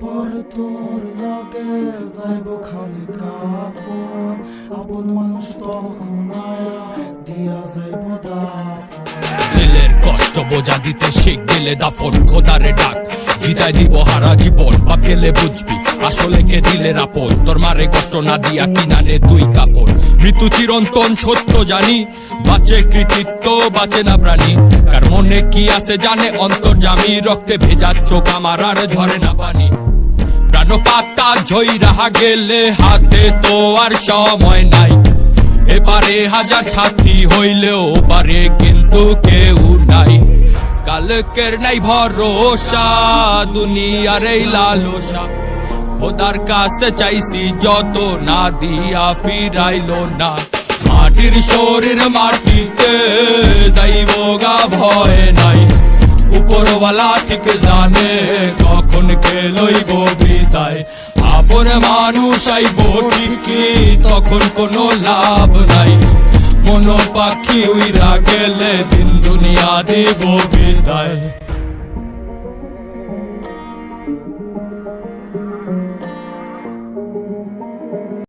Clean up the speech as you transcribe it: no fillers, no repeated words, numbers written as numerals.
পরে তোর লাগে যাইব খালি কাফন, আপন মানুষ তখন আয়া দিয়া যাইব দাফন। দিলের কষ্ট বোঝা দিতে শিখ দিলে দাফন, খোদারে ডাক জিতাই দিব হারা জীবন। বাপ গেলে বুঝবি আসলে কে দিলের আপন, তোর মারে কষ্ট না দিয়া কিনারে তুই কাফন। মৃত্যু চিরন্তন সত্য জানি, বাঁচে কৃতিত্ব বাঁচে না প্রাণী। কার মনে কি আছে জানে অন্তর্যামী, রক্তে ভেজা চোখ আমার আর ঝরে না পানি। প্রাণ পাতা ঝই রাহা গেলে হাতে তো আর সময় নাই, এবারে হাজার সাথী হইলেও পারে কিন্তু কেউ নাই। কালকের নাই ভরসা দুনিয়ার এই লালসা, খোদার কাছে চাইছি যত না দিয়া ফিরাইলো না। মাটির শরীর মাটিতে যাইব গা ভয় নাই, উপরওয়ালা ঠিক জানে কখন কে লইব বিদায়। আপন মানুষ আইব ঠিকই তখন কোনো লাভ নাই, মন পাখি উইরা গেলে দিন দুনিয়া দিব বিদায়।